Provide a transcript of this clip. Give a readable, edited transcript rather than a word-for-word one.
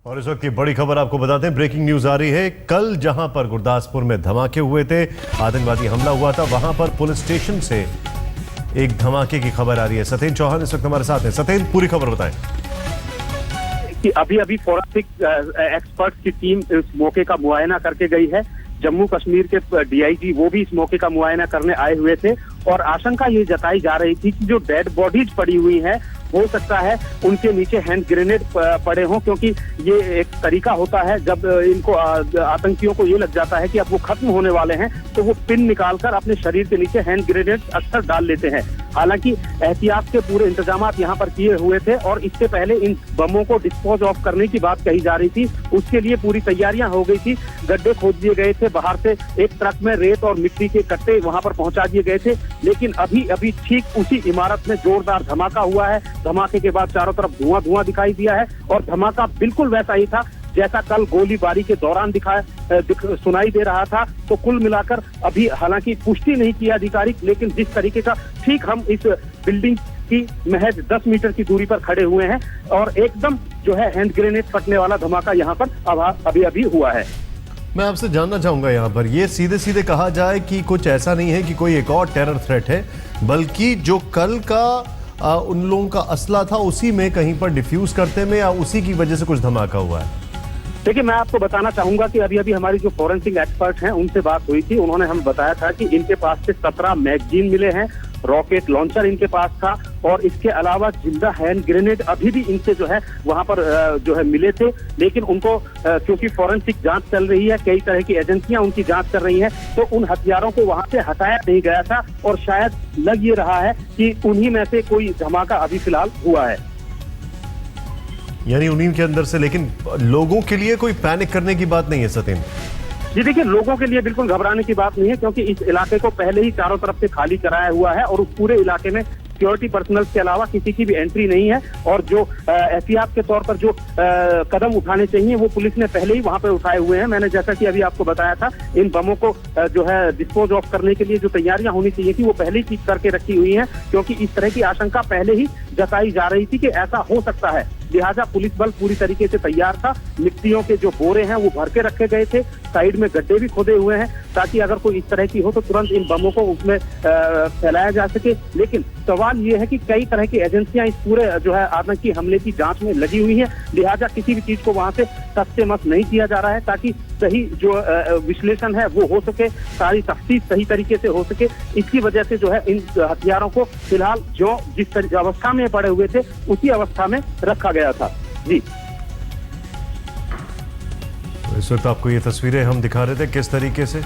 और इस वक्त की बड़ी खबर आपको बताते हैं, ब्रेकिंग न्यूज आ रही है। कल जहां पर गुरदासपुर में धमाके हुए थे, आतंकवादी हमला हुआ था, वहां पर पुलिस स्टेशन से एक धमाके की खबर आ रही है। सतेन चौहान इस वक्त हमारे साथ हैं। सतेन, पूरी खबर बताएं। कि अभी फॉरेंसिक एक्सपर्ट की टीम इस मौके का मुआयना करके गई है। जम्मू कश्मीर के डीआईजी वो भी इस मौके का मुआयना करने आए हुए थे और आशंका ये जताई जा रही थी कि जो डेड बॉडीज पड़ी हुई हैं, हो सकता है उनके नीचे हैंड ग्रेनेड पड़े हों, क्योंकि ये एक तरीका होता है जब इनको आतंकियों को ये लग जाता है कि अब वो खत्म होने वाले हैं तो वो पिन निकालकर अपने शरीर के नीचे हैंड ग्रेनेड अक्सर डाल लेते हैं। हालांकि एहतियात के पूरे इंतजाम यहाँ पर किए हुए थे और इससे पहले इन बमों को डिस्पोज ऑफ करने की बात कही जा रही थी। उसके लिए पूरी तैयारियां हो गई थी। गड्ढे खोद दिए गए थे, बाहर से एक ट्रक में रेत और मिट्टी के कट्टे वहां पर पहुंचा दिए गए थे। लेकिन अभी ठीक उसी इमारत में जोरदार धमाका हुआ है। धमाके के बाद चारों तरफ धुआं दिखाई दिया है और धमाका बिल्कुल वैसा ही था जैसा कल गोलीबारी के दौरान सुनाई दे रहा था। तो कुल मिलाकर अभी हालांकि पुष्टि नहीं की आधिकारिक, लेकिन जिस तरीके का ठीक हम इस बिल्डिंग की महज 10 मीटर की दूरी पर खड़े हुए हैं और एकदम जो है हैंड ग्रेनेड फटने वाला धमाका यहाँ पर अभी हुआ है। मैं आपसे जानना चाहूंगा, यहाँ पर ये सीधे सीधे कहा जाए कि कुछ ऐसा नहीं है कि कोई एक और टेरर थ्रेट है, बल्कि जो कल का उन लोगों का असला था उसी में कहीं पर डिफ्यूज करते में या उसी की वजह से कुछ धमाका हुआ है? देखिए, मैं आपको बताना चाहूंगा कि अभी हमारी जो फॉरेंसिक एक्सपर्ट हैं उनसे बात हुई थी। उन्होंने हमें बताया था कि इनके पास से 17 मैगजीन मिले हैं, रॉकेट लॉन्चर इनके पास था और इसके अलावा जिंदा हैंड ग्रेनेड अभी भी इनसे जो है वहां पर जो है मिले थे। लेकिन उनको क्योंकि फॉरेंसिक जांच चल रही है, कई तरह की एजेंसियां उनकी जांच कर रही हैं, तो उन हथियारों को वहां से हटाया नहीं गया था और शायद लग ये रहा है कि उन्हीं में से कोई धमाका अभी फिलहाल हुआ है। यानी उन्हीं के अंदर से। लेकिन लोगों के लिए कोई पैनिक करने की बात नहीं है सतेन? जी देखिए, लोगों के लिए बिल्कुल घबराने की बात नहीं है, क्योंकि इस इलाके को पहले ही चारों तरफ से खाली कराया हुआ है और उस पूरे इलाके में सिक्योरिटी पर्सनल के अलावा किसी की भी एंट्री नहीं है। और जो एहतियात के तौर पर जो कदम उठाने चाहिए वो पुलिस ने पहले ही वहां पर उठाए हुए हैं। मैंने जैसा कि अभी आपको बताया था, इन बमों को जो है डिस्पोज ऑफ करने के लिए जो तैयारियां होनी चाहिए थी वो पहले ही करके रखी हुई हैं, क्योंकि इस तरह की आशंका पहले ही जताई जा रही थी कि ऐसा हो सकता है। लिहाजा पुलिस बल पूरी तरीके से तैयार था। मिट्टियों के जो बोरे हैं वो भर के रखे गए थे, साइड में गड्ढे भी खोदे हुए हैं ताकि अगर कोई इस तरह की हो तो तुरंत इन बमों को उसमें फैलाया जा सके। लेकिन सवाल ये है कि कई तरह की एजेंसियां इस पूरे जो है आतंकी हमले की जांच में लगी हुई हैं। लिहाजा किसी भी चीज को वहां से सस्ते मस नहीं किया जा रहा है ताकि सही जो विश्लेषण है वो हो सके, सारी तफ्तीश सही तरीके से हो सके। इसकी वजह से जो है इन हथियारों को फिलहाल जो जिस अवस्था में पड़े हुए थे उसी अवस्था में रखा गया था। जी, इस वक्त आपको ये तस्वीरें हम दिखा रहे थे किस तरीके से